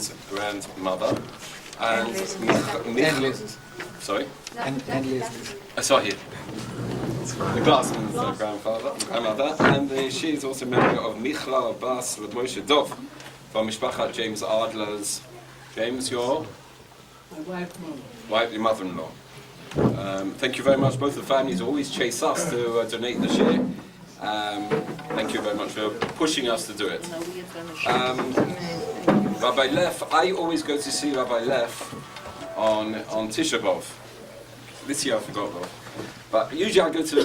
Liz's grandmother, and Liz's. Sorry? And Liz's. Sorry. The Glassman's grandmother, and she is also a member of Michla Bas Moshe Dov from Mishpachat James Adler's. James, your wife, your mother-in-law. Thank you very much. Both the families always chase us to donate the share. Thank you very much for pushing us to do it. Rabbi Leff, I always go to see Rabbi Leff on Tisha B'Av. This year I forgot though. But usually I go to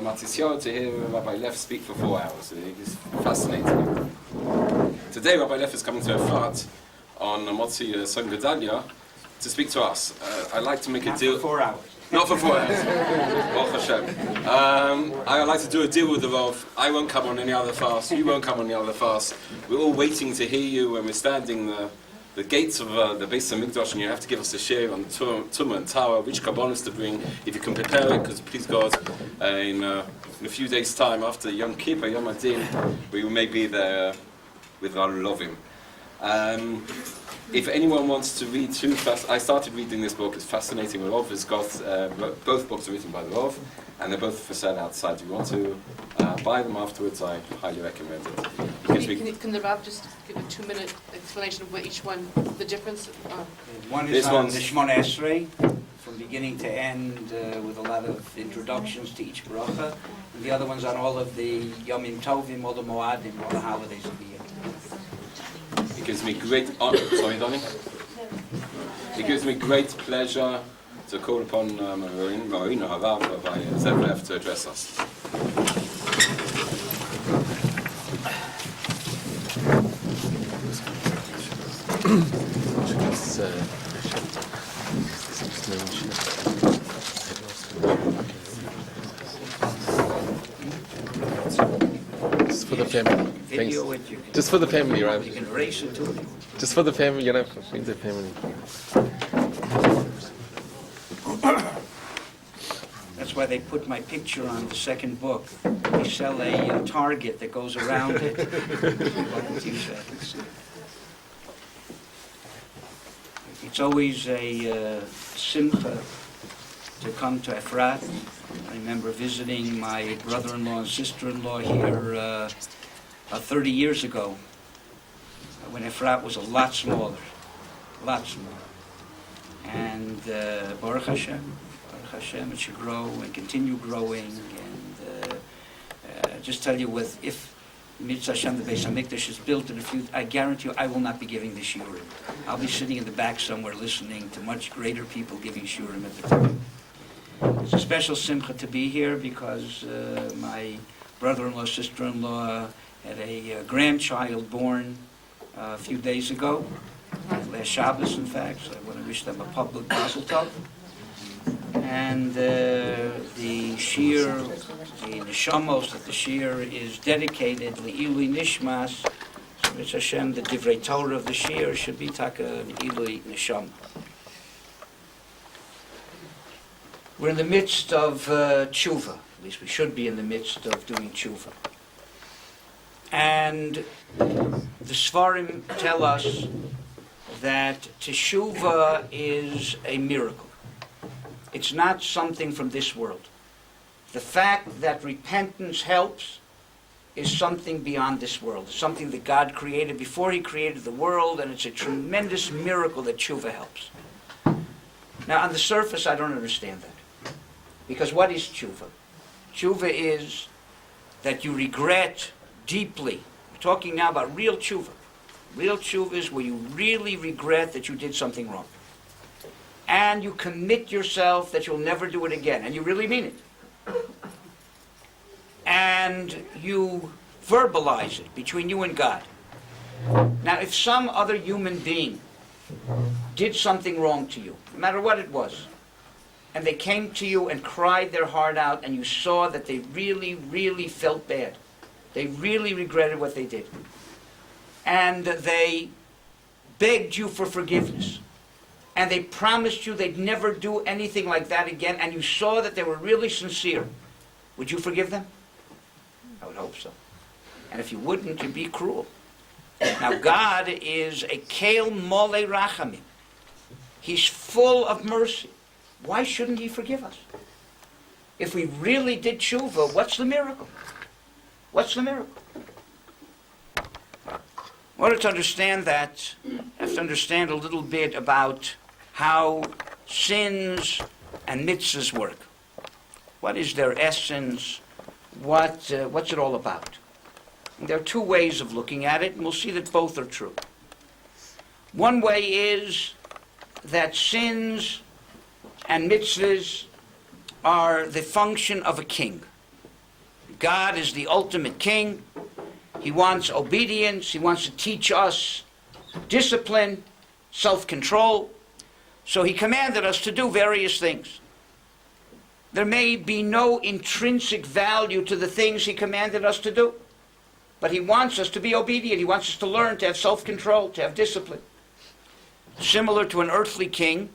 Matisyahu to hear Rabbi Leff speak for 4 hours. It's fascinating. Today Rabbi Leff is coming to Efrat on Motzi Son Gedalia to speak to us. I like to make a deal. For 4 hours. Not for 4 hours. Baruch Hashem. I like to do a deal with the Rav. I won't come on any other fast. You won't come on any other fast. We're all waiting to hear you when we're standing the gates of the Beis HaMikdash, and you have to give us a share on Tumah and Tara, which kabbalas to bring. If you can prepare it, because please God, in a few days' time after Yom Kippur, Yom Adin, we may be there with our loving. If anyone wants to read too fast, I started reading this book. It's fascinating. The Rav has got both books are written by the Rav, and they're both for sale outside. If you want to buy them afterwards, I highly recommend it. Can the Rav just give a 2-minute explanation of what each one, the difference? One is on the Shemona Esrei, from beginning to end, with a lot of introductions to each bracha, and the other one's on all of the Yomim Tovim, all the Moadim, all the holidays of the year. It gives me great honor. Sorry, darling. It gives me great pleasure to call upon Marina Harav, Rabbi Leff, to address us. Just for the family. Thanks. Just for the family, right? You can race it to it. Just for the family, you know, for the family. That's why they put my picture on the second book. They sell a target that goes around it. It's always a simcha to come to Efrat. I remember visiting my brother-in-law and sister-in-law here 30 years ago, when Efrat was a lot smaller. And Baruch Hashem, it should grow and continue growing. And just tell you, if Mitzvah Hashem, the Beis HaMikdash is built in a few, I guarantee you I will not be giving the shiurim. I'll be sitting in the back somewhere listening to much greater people giving shiurim at the time. It's a special simcha to be here because my brother-in-law, sister-in-law had a grandchild born a few days ago, last Shabbos in fact, so I want to wish them a public mazel tov. And the shiur, the neshamos that the shiur is dedicated, Le'ilui Nishmas, so Mitzvah Hashem, the Divrei Torah of the shiur should be taka Le'ilui Neshama. We're in the midst of tshuva, at least we should be in the midst of doing tshuva. And the Svarim tell us that teshuva is a miracle. It's not something from this world. The fact that repentance helps is something beyond this world. It's something that God created before He created the world, and it's a tremendous miracle that tshuva helps. Now, on the surface, I don't understand that. Because what is tshuva? Tshuva is that you regret deeply. We're talking now about real tshuva. Real tshuva is where you really regret that you did something wrong. And you commit yourself that you'll never do it again. And you really mean it. And you verbalize it between you and God. Now, if some other human being did something wrong to you, no matter what it was, and they came to you and cried their heart out, and you saw that they really, really felt bad. They really regretted what they did. And they begged you for forgiveness. And they promised you they'd never do anything like that again, and you saw that they were really sincere. Would you forgive them? I would hope so. And if you wouldn't, you'd be cruel. Now God is a Kel Mole Rachamim. He's full of mercy. Why shouldn't he forgive us? If we really did tshuva, what's the miracle? What's the miracle? In order to understand that, you have to understand a little bit about how sins and mitzvahs work. What is their essence? What's it all about? And there are two ways of looking at it, and we'll see that both are true. One way is that sins and mitzvahs are the function of a king. God is the ultimate king. He wants obedience. He wants to teach us discipline, self-control. So he commanded us to do various things. There may be no intrinsic value to the things he commanded us to do, but he wants us to be obedient. He wants us to learn, to have self-control, to have discipline. Similar to an earthly king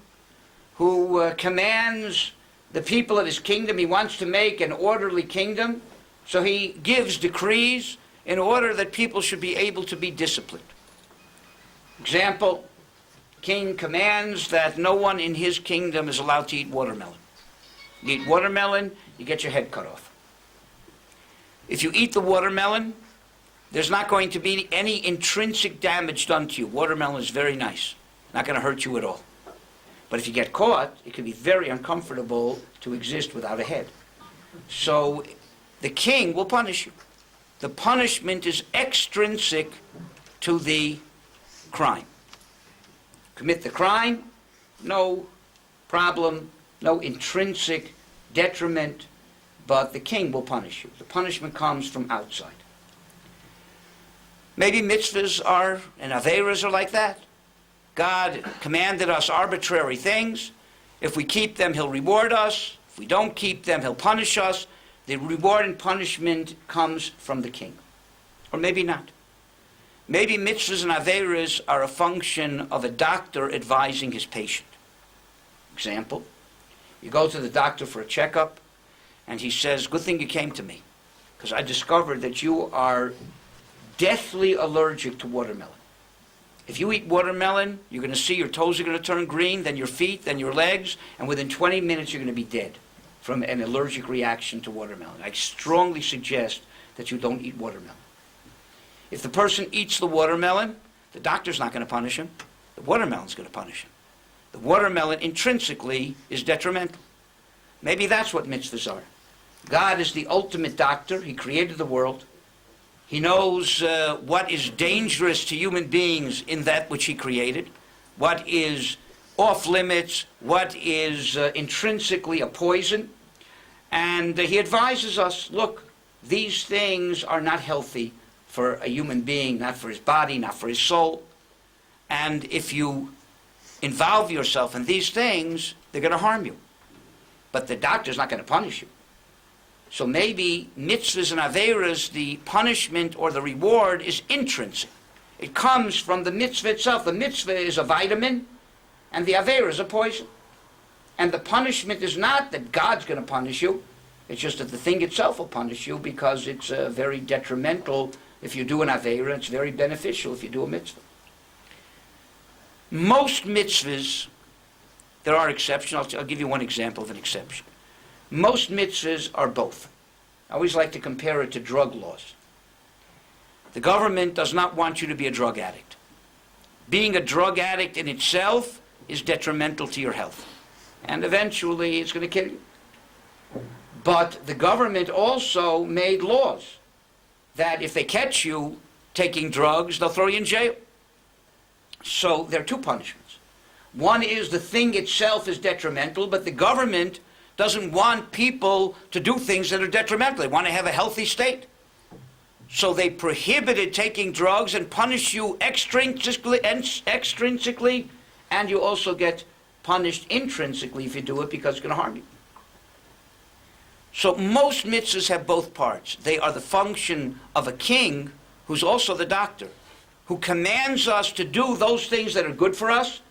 who commands the people of his kingdom. He wants to make an orderly kingdom, so he gives decrees in order that people should be able to be disciplined. Example, king commands that no one in his kingdom is allowed to eat watermelon. You eat watermelon, you get your head cut off. If you eat the watermelon, there's not going to be any intrinsic damage done to you. Watermelon is very nice. Not going to hurt you at all. But if you get caught, it can be very uncomfortable to exist without a head. So the king will punish you. The punishment is extrinsic to the crime. Commit the crime, no problem, no intrinsic detriment, but the king will punish you. The punishment comes from outside. Maybe mitzvahs are, and aveiros are like that. God commanded us arbitrary things. If we keep them, he'll reward us. If we don't keep them, he'll punish us. The reward and punishment comes from the king. Or maybe not. Maybe mitzvahs and aveiros are a function of a doctor advising his patient. Example, you go to the doctor for a checkup, and he says, good thing you came to me, because I discovered that you are deathly allergic to watermelon. If you eat watermelon, you're going to see your toes are going to turn green, then your feet, then your legs, and within 20 minutes you're going to be dead from an allergic reaction to watermelon. I strongly suggest that you don't eat watermelon. If the person eats the watermelon, the doctor's not going to punish him. The watermelon's going to punish him. The watermelon intrinsically is detrimental. Maybe that's what mitzvahs are. God is the ultimate doctor. He created the world. He knows what is dangerous to human beings in that which he created, what is off limits, what is intrinsically a poison. And he advises us, look, these things are not healthy for a human being, not for his body, not for his soul. And if you involve yourself in these things, they're going to harm you. But the doctor's not going to punish you. So maybe mitzvahs and aveiros, the punishment or the reward is intrinsic. It comes from the mitzvah itself. The mitzvah is a vitamin, and the aveira is a poison. And the punishment is not that God's going to punish you. It's just that the thing itself will punish you because it's very detrimental if you do an aveira. It's very beneficial if you do a mitzvah. Most mitzvahs, there are exceptions. I'll give you one example of an exception. Most mitzvahs are both. I always like to compare it to drug laws. The government does not want you to be a drug addict. Being a drug addict in itself is detrimental to your health. And eventually it's going to kill you. But the government also made laws that if they catch you taking drugs, they'll throw you in jail. So there are two punishments. One is the thing itself is detrimental, but the government doesn't want people to do things that are detrimental. They want to have a healthy state. So they prohibited taking drugs and punish you extrinsically, and you also get punished intrinsically if you do it because it's going to harm you. So most mitzvahs have both parts. They are the function of a king who's also the doctor, who commands us to do those things that are good for us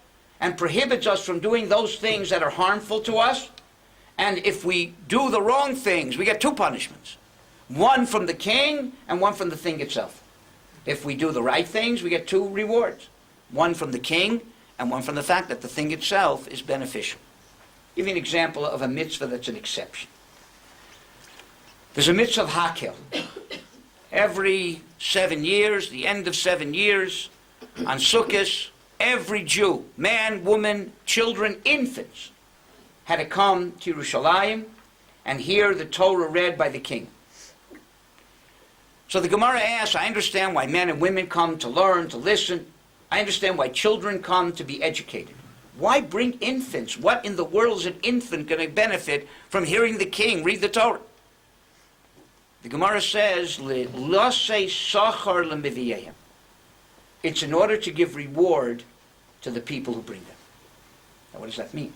and prohibits us from doing those things that are harmful to us. And if we do the wrong things, we get two punishments. One from the king and one from the thing itself. If we do the right things, we get 2 rewards. One from the king, and one from the fact that the thing itself is beneficial. I'll give you an example of a mitzvah that's an exception. There's a mitzvah of hakel. Every 7 years, the end of 7 years, on Sukkot, every Jew, man, woman, children, infants, had to come to Yerushalayim and hear the Torah read by the king. So the Gemara asks, I understand why men and women come to learn, to listen. I understand why children come to be educated. Why bring infants? What in the world is an infant going to benefit from hearing the king read the Torah? The Gemara says, it's in order to give reward to the people who bring them. Now what does that mean?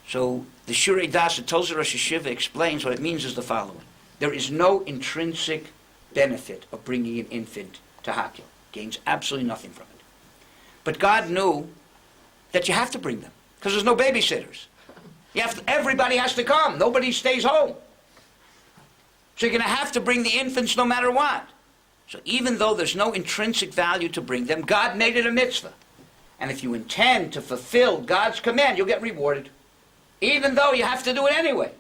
So the Shurei Das, the Tozer Rosh Hashiva, explains what it means is the following. There is no intrinsic benefit of bringing an infant to Hakel. Gains absolutely nothing from it. But God knew that you have to bring them, because there's no babysitters. Everybody has to come. Nobody stays home. So you're going to have to bring the infants no matter what. So even though there's no intrinsic value to bring them, God made it a mitzvah. And if you intend to fulfill God's command, you'll get rewarded. Even though you have to do it anyway.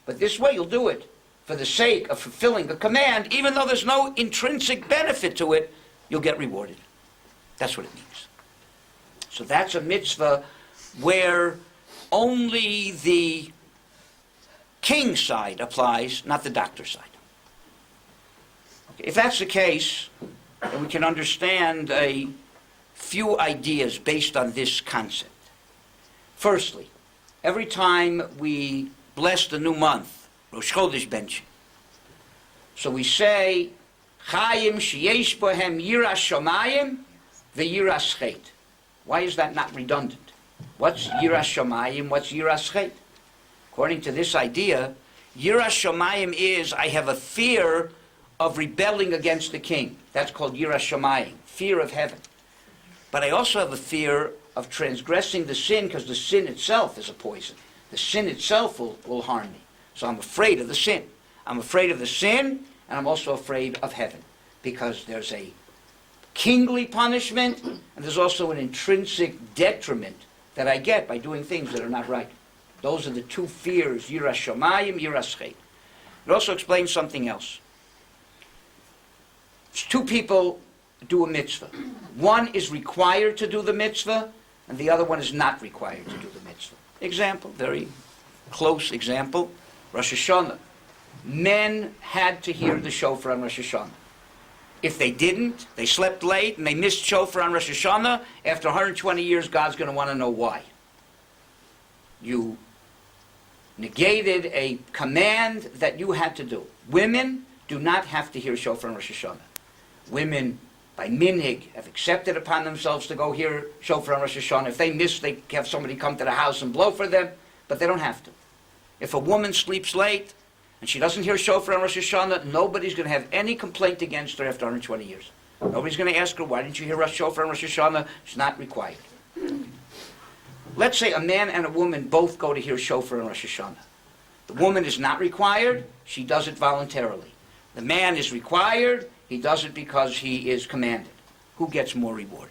But this way you'll do it for the sake of fulfilling the command. Even though there's no intrinsic benefit to it, you'll get rewarded. That's what it means. So that's a mitzvah where only the king's side applies, not the doctor's side. If that's the case, then we can understand a few ideas based on this concept. Firstly, every time we bless the new month, Rosh Chodesh Bench, so we say, Chayim sheyesh bohem yiras shomayim veyiras chet. Why is that not redundant? What's yiras shomayim? What's yiras chet? According to this idea, yiras shomayim is, I have a fear of rebelling against the king. That's called yiras shomayim, fear of heaven. But I also have a fear of transgressing the sin, because the sin itself is a poison. The sin itself will harm me. So I'm afraid of the sin. I'm afraid of the sin, and I'm also afraid of heaven, because there's a kingly punishment, and there's also an intrinsic detriment that I get by doing things that are not right. Those are the 2 fears, yiras shomayim, yiras chet. It also explains something else. 2 people do a mitzvah. One is required to do the mitzvah, and the other one is not required to do the mitzvah. Example, very close example, Rosh Hashanah. Men had to hear the shofar on Rosh Hashanah. If they didn't, they slept late and they missed shofar on Rosh Hashanah, after 120 years, God's going to want to know why. You negated a command that you had to do. Women do not have to hear shofar on Rosh Hashanah. Women, by minhag, have accepted upon themselves to go hear shofar on Rosh Hashanah. If they miss, they have somebody come to the house and blow for them, but they don't have to. If a woman sleeps late and she doesn't hear shofar on Rosh Hashanah, nobody's going to have any complaint against her after 120 years. Nobody's going to ask her, why didn't you hear shofar on Rosh Hashanah? It's not required. Let's say a man and a woman both go to hear shofar on Rosh Hashanah. The woman is not required, she does it voluntarily. The man is required, he does it because he is commanded. Who gets more reward?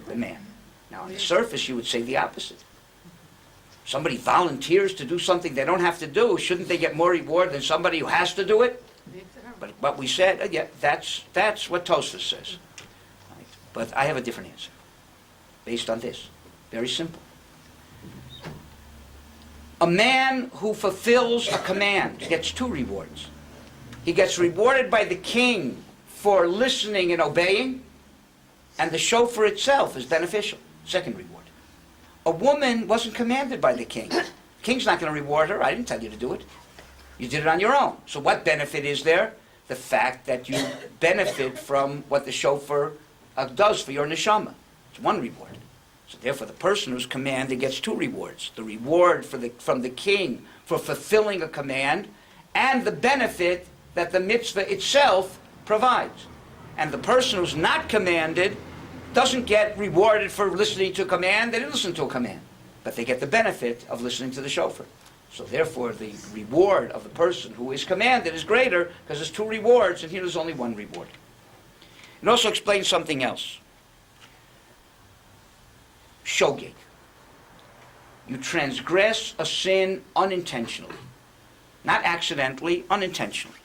The man. Now on the surface you would say the opposite. Somebody volunteers to do something they don't have to do, shouldn't they get more reward than somebody who has to do it? But we said, yeah, that's what Tosfos says. Right? But I have a different answer, based on this. Very simple. A man who fulfills a command gets 2 rewards. He gets rewarded by the king for listening and obeying, and the shofar itself is beneficial. Second reward. A woman wasn't commanded by the king. The king's not going to reward her. I didn't tell you to do it. You did it on your own. So what benefit is there? The fact that you benefit from what the shofar does for your neshama. It's 1 reward. So therefore the person who's commanded gets 2 rewards. The reward from the king for fulfilling a command, and the benefit that the mitzvah itself provides. And the person who's not commanded doesn't get rewarded for listening to a command. They didn't listen to a command. But they get the benefit of listening to the shofar. So therefore, the reward of the person who is commanded is greater because there's two rewards, and here there's only one reward. It also explains something else. Shogeg. You transgress a sin unintentionally. Not accidentally, unintentionally.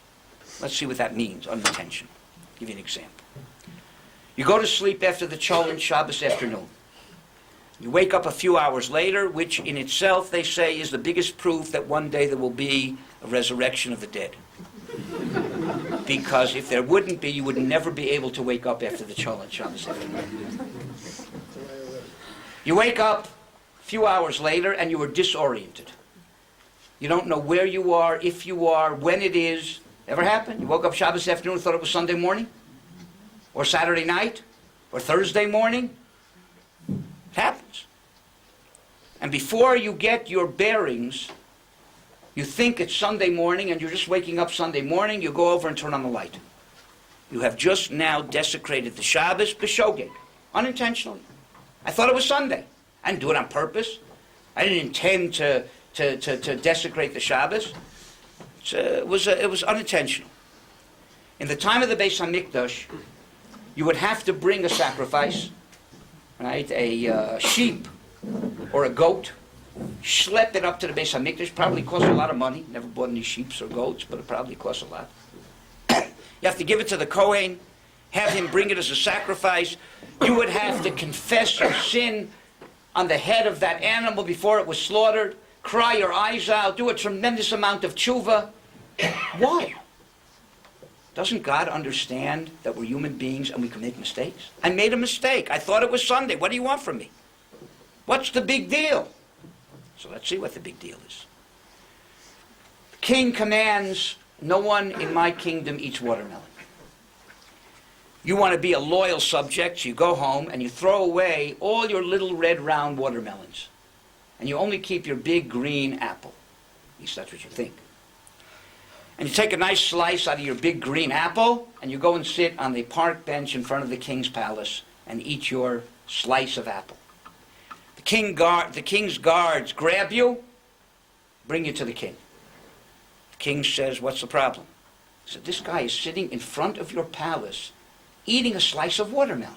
Let's see what that means, unintentional. I'll give you an example. You go to sleep after the Cholent Shabbos afternoon. You wake up a few hours later, which in itself, they say, is the biggest proof that one day there will be a resurrection of the dead. Because if there wouldn't be, you would never be able to wake up after the Cholent Shabbos afternoon. You wake up a few hours later and you are disoriented. You don't know where you are, if you are, when it is. Ever happened? You woke up Shabbos afternoon and thought it was Sunday morning? Or Saturday night? Or Thursday morning? It happens. And before you get your bearings, you think it's Sunday morning and you're just waking up Sunday morning, you go over and turn on the light. You have just now desecrated the Shabbos b'shogeg, unintentionally. I thought it was Sunday. I didn't do it on purpose. I didn't intend to desecrate the Shabbos. It was unintentional. In the time of the Beis HaMikdash, you would have to bring a sacrifice, right? A sheep or a goat, schlep it up to the Beis HaMikdash. Probably cost a lot of money. Never bought any sheep or goats, but it probably costs a lot. You have to give it to the Kohen, have him bring it as a sacrifice. You would have to confess your sin on the head of that animal before it was slaughtered, cry your eyes out, do a tremendous amount of tshuva. Why? Doesn't God understand that we're human beings and we can make mistakes? I made a mistake. I thought it was Sunday. What do you want from me? What's the big deal? So let's see what the big deal is. The king commands, no one in my kingdom eats watermelon. You want to be a loyal subject, so you go home and you throw away all your little red round watermelons. And you only keep your big green apple. At least that's what you think. And you take a nice slice out of your big green apple and you go and sit on the park bench in front of the king's palace and eat your slice of apple. The king's guards grab you, bring you to the king. The king says, what's the problem? He said, this guy is sitting in front of your palace eating a slice of watermelon.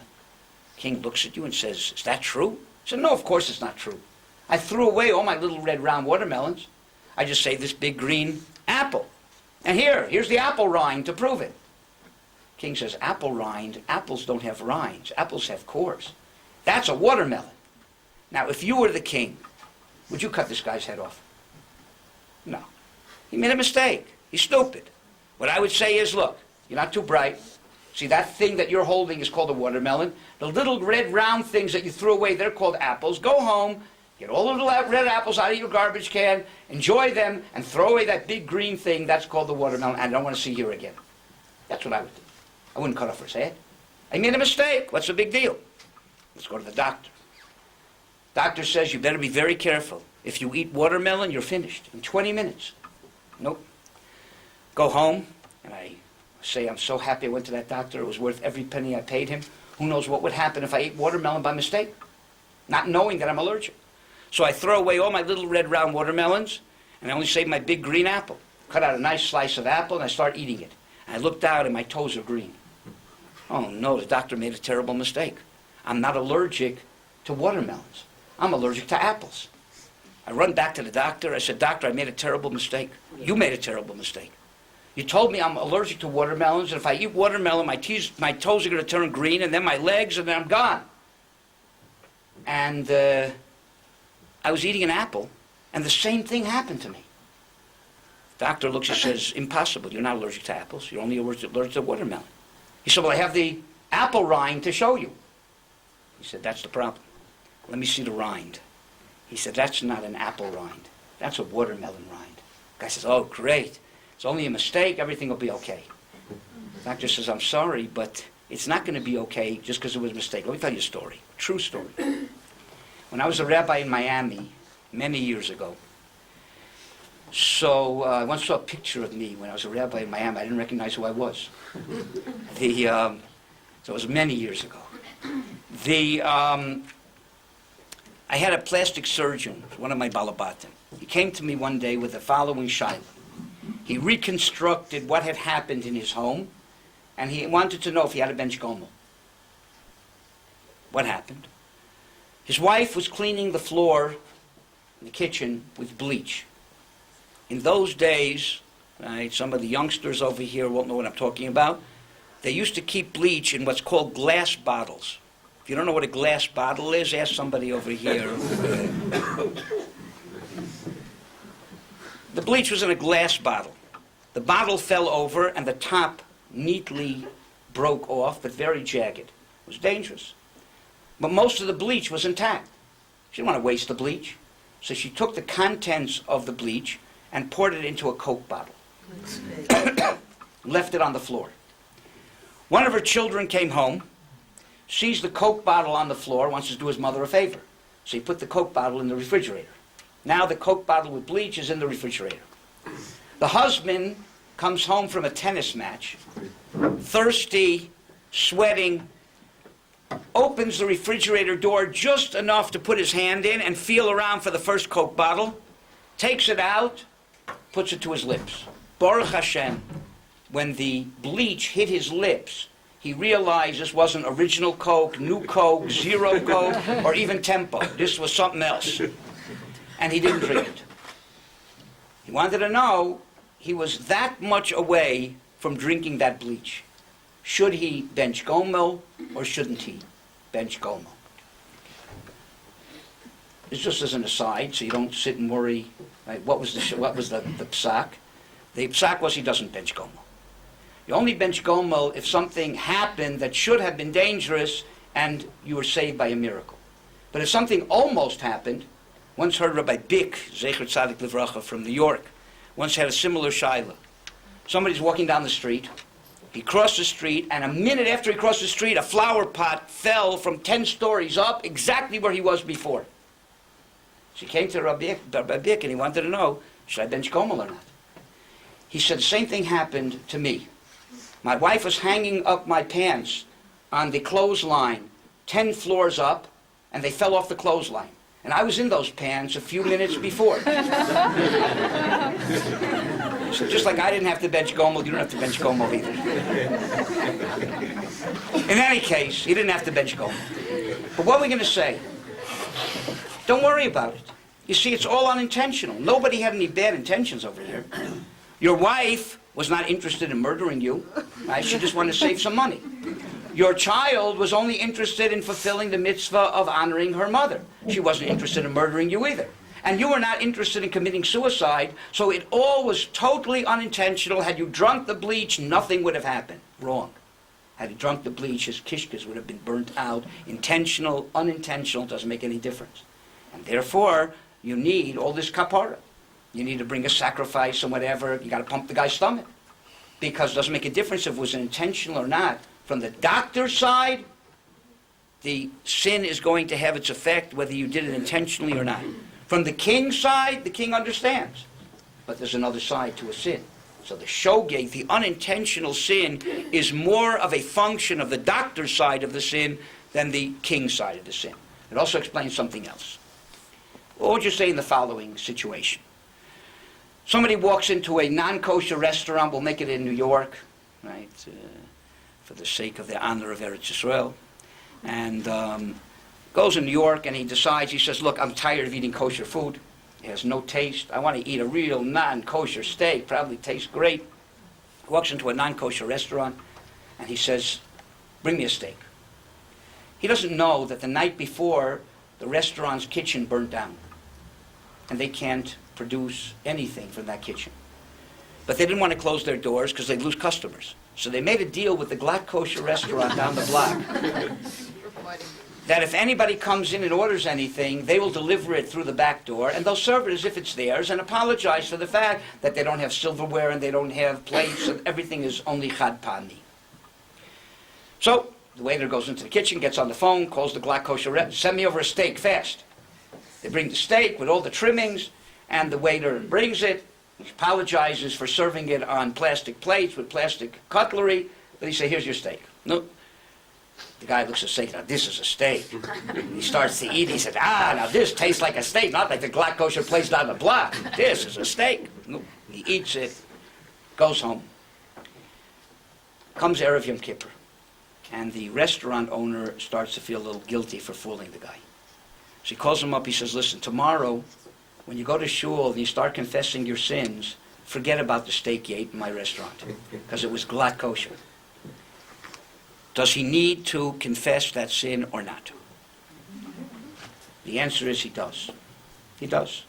King looks at you and says, is that true? He said, no, of course it's not true. I threw away all my little red round watermelons. I just saved this big green apple. And here's the apple rind to prove it. King says, apple rind, apples don't have rinds. Apples have cores. That's a watermelon. Now, if you were the king, would you cut this guy's head off? No. He made a mistake. He's stupid. What I would say is, look, you're not too bright. See, that thing that you're holding is called a watermelon. The little red round things that you threw away, they're called apples. Go home, get all the little red apples out of your garbage can, enjoy them, and throw away that big green thing, that's called the watermelon, and I don't want to see you again. That's what I would do. I wouldn't cut off his head. I made a mistake. What's the big deal? Let's go to the doctor. Doctor says you better be very careful. If you eat watermelon, you're finished in 20 minutes. Nope. Go home, and I say, I'm so happy I went to that doctor. It was worth every penny I paid him. Who knows what would happen if I ate watermelon by mistake? Not knowing that I'm allergic. So I throw away all my little red round watermelons, and I only save my big green apple. Cut out a nice slice of apple, and I start eating it. And I look down, and my toes are green. Oh no, the doctor made a terrible mistake. I'm not allergic to watermelons. I'm allergic to apples. I run back to the doctor. I said, doctor, I made a terrible mistake. You made a terrible mistake. You told me I'm allergic to watermelons, and if I eat watermelon, my toes are going to turn green, and then my legs, and then I'm gone. And I was eating an apple, and the same thing happened to me. The doctor looks and says, impossible. You're not allergic to apples. You're only allergic to watermelon. He said, well, I have the apple rind to show you. He said, that's the problem. Let me see the rind. He said, that's not an apple rind. That's a watermelon rind. The guy says, oh, great. It's only a mistake. Everything will be okay. The doctor says, I'm sorry, but it's not going to be okay just because it was a mistake. Let me tell you a story, a true story. When I was a rabbi in Miami many years ago, so I once saw a picture of me when I was a rabbi in Miami. I didn't recognize who I was. So it was many years ago. I had a plastic surgeon, one of my balabatim. He came to me one day with the following shaila. He reconstructed what had happened in his home, and he wanted to know if he had a bench gomel. What happened? His wife was cleaning the floor in the kitchen with bleach. In those days, right, some of the youngsters over here won't know what I'm talking about. They used to keep bleach in what's called glass bottles. If you don't know what a glass bottle is, ask somebody over here. The bleach was in a glass bottle. The bottle fell over and the top neatly broke off, but very jagged. It was dangerous. But most of the bleach was intact. She didn't want to waste the bleach. So she took the contents of the bleach and poured it into a Coke bottle. Left it on the floor. One of her children came home, sees the Coke bottle on the floor, wants to do his mother a favor. So he put the Coke bottle in the refrigerator. Now the Coke bottle with bleach is in the refrigerator. The husband comes home from a tennis match, thirsty, sweating, opens the refrigerator door just enough to put his hand in and feel around for the first Coke bottle, takes it out, puts it to his lips. Baruch Hashem, when the bleach hit his lips, he realized this wasn't original Coke, new Coke, zero Coke, or even Tempo. This was something else. And he didn't drink it. He wanted to know, he was that much away from drinking that bleach. Should he bench gomel or shouldn't he bench gomel? It's just as an aside, so you don't sit and worry. Right? What was the psak? The psak was he doesn't bench gomel. You only bench gomel if something happened that should have been dangerous and you were saved by a miracle. But if something almost happened, once heard Rabbi Bick, Zecher Tzadik Livracha from New York, once had a similar shaila. Somebody's walking down the street. He crossed the street, and a minute after he crossed the street, a flower pot fell from 10 stories up, exactly where he was before. So he came to Rabbi Bick, and he wanted to know, should I bench gomel or not? He said, the same thing happened to me. My wife was hanging up my pants on the clothesline, 10 floors up, and they fell off the clothesline. And I was in those pants a few minutes before. So just like I didn't have to bench gomel, you don't have to bench gomel either. In any case, he didn't have to bench gomel. But what are we going to say? Don't worry about it. You see, it's all unintentional. Nobody had any bad intentions over here. Your wife was not interested in murdering you. Right? She just wanted to save some money. Your child was only interested in fulfilling the mitzvah of honoring her mother. She wasn't interested in murdering you either. And you were not interested in committing suicide, so it all was totally unintentional. Had you drunk the bleach, nothing would have happened. Wrong. Had he drunk the bleach, his kishkas would have been burnt out. Intentional, unintentional, doesn't make any difference. And therefore, you need all this kapara. You need to bring a sacrifice and whatever. You got to pump the guy's stomach. Because it doesn't make a difference if it was intentional or not. From the doctor's side, the sin is going to have its effect whether you did it intentionally or not. From the king's side, the king understands. But there's another side to a sin. So the shogeg, the unintentional sin, is more of a function of the doctor's side of the sin than the king's side of the sin. It also explains something else. What would you say in the following situation? Somebody walks into a non-kosher restaurant, we'll make it in New York, right? For the sake of the honor of Eretz Yisrael, and goes in New York and he decides, he says, look, I'm tired of eating kosher food. It has no taste. I want to eat a real non-kosher steak, probably tastes great. He walks into a non-kosher restaurant and he says, bring me a steak. He doesn't know that the night before, the restaurant's kitchen burnt down and they can't produce anything from that kitchen. But they didn't want to close their doors because they'd lose customers. So they made a deal with the Glatt Kosher restaurant down the block that if anybody comes in and orders anything, they will deliver it through the back door and they'll serve it as if it's theirs and apologize for the fact that they don't have silverware and they don't have plates and everything is only chad pani. So the waiter goes into the kitchen, gets on the phone, calls the Glatt Kosher restaurant, send me over a steak fast. They bring the steak with all the trimmings and the waiter brings it. He apologizes for serving it on plastic plates with plastic cutlery, but he says, here's your steak. No. The guy looks at the steak, now this is a steak. He starts to eat, he says, now this tastes like a steak, not like the glatt kosher place down the block. This is a steak. He eats it, goes home. Comes Erev Yom Kippur, and the restaurant owner starts to feel a little guilty for fooling the guy. So he calls him up, he says, listen, tomorrow, when you go to shul and you start confessing your sins, forget about the steak you ate in my restaurant, because it was glatt kosher. Does he need to confess that sin or not? The answer is he does. He does.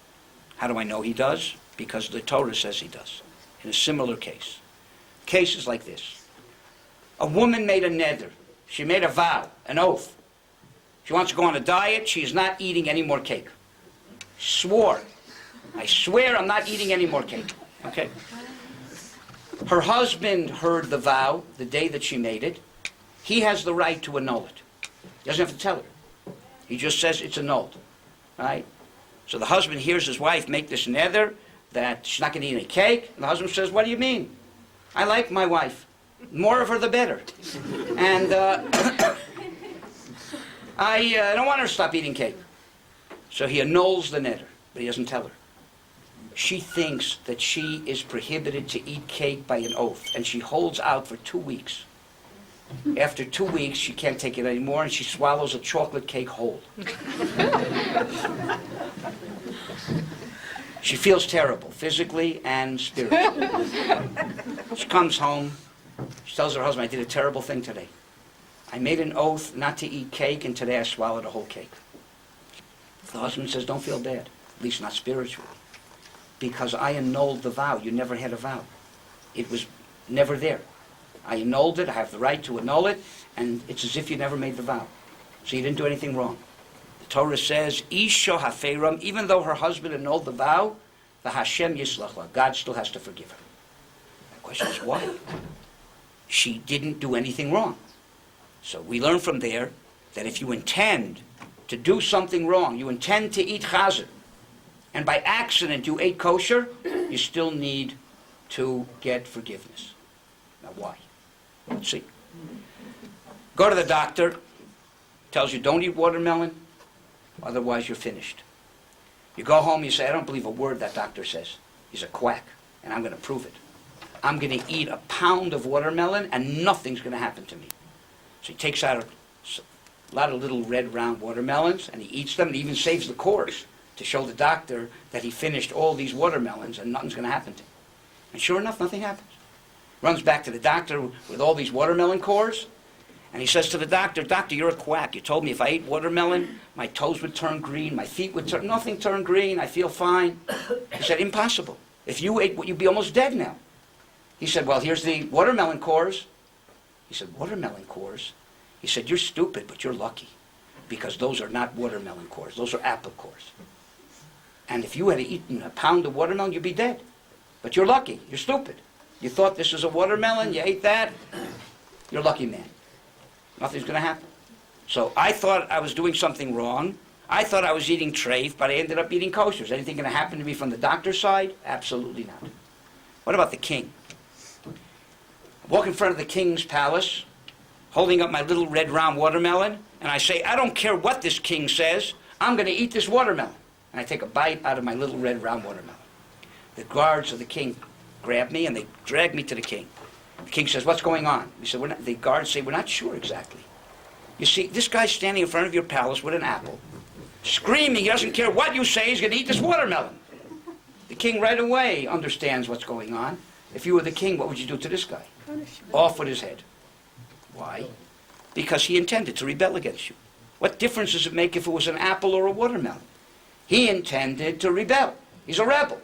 How do I know he does? Because the Torah says he does. In a similar case. Case is like this. A woman made a neder. She made a vow, an oath. She wants to go on a diet. She is not eating any more cake. Swore. I swear I'm not eating any more cake. Okay? Her husband heard the vow the day that she made it. He has the right to annul it. He doesn't have to tell her. He just says it's annulled. Right? So the husband hears his wife make this neder that she's not going to eat any cake. And the husband says, what do you mean? I like my wife. More of her the better. And I don't want her to stop eating cake. So he annuls the neder, but he doesn't tell her. She thinks that she is prohibited to eat cake by an oath, and she holds out for 2 weeks. After 2 weeks, she can't take it anymore, and she swallows a chocolate cake whole. She feels terrible, physically and spiritually. She comes home. She tells her husband, I did a terrible thing today. I made an oath not to eat cake, and today I swallowed a whole cake. The husband says, don't feel bad, at least not spiritually, because I annulled the vow. You never had a vow. It was never there. I annulled it. I have the right to annul it, and it's as if you never made the vow. So you didn't do anything wrong. The Torah says, Isha hafeiram, even though her husband annulled the vow, the Hashem yislach, God still has to forgive her. The question is why? She didn't do anything wrong. So we learn from there that if you intend to do something wrong, you intend to eat chazer, and by accident you ate kosher, you still need to get forgiveness. Now why? Let's see. Go to the doctor, tells you don't eat watermelon, otherwise you're finished. You go home, you say, I don't believe a word that doctor says. He's a quack, and I'm going to prove it. I'm going to eat a pound of watermelon, and nothing's going to happen to me. So he takes out a lot of little red round watermelons, and he eats them, and he even saves the cores to show the doctor that he finished all these watermelons, and nothing's going to happen to him. And sure enough, nothing happens. Runs back to the doctor with all these watermelon cores, and he says to the doctor, Doctor, you're a quack. You told me if I ate watermelon, my toes would turn green, my feet would turn, nothing turned green, I feel fine. He said, impossible. If you ate, you'd be almost dead now. He said, well, here's the watermelon cores. He said, watermelon cores? He said, you're stupid, but you're lucky, because those are not watermelon cores. Those are apple cores. And if you had eaten a pound of watermelon, you'd be dead. But you're lucky. You're stupid. You thought this was a watermelon, you ate that, you're a lucky man. Nothing's going to happen. So I thought I was doing something wrong. I thought I was eating treif, but I ended up eating kosher. Is anything going to happen to me from the doctor's side? Absolutely not. What about the king? I walk in front of the king's palace, holding up my little red round watermelon, and I say, I don't care what this king says, I'm going to eat this watermelon. And I take a bite out of my little red round watermelon. The guards of the king grab me and they drag me to the king. The king says, what's going on? We said, the guards say, we're not sure exactly. You see, this guy's standing in front of your palace with an apple, screaming, he doesn't care what you say, he's going to eat this watermelon. The king right away understands what's going on. If you were the king, what would you do to this guy? Off with his head. Why? Because he intended to rebel against you. What difference does it make if it was an apple or a watermelon? He intended to rebel. He's a rebel.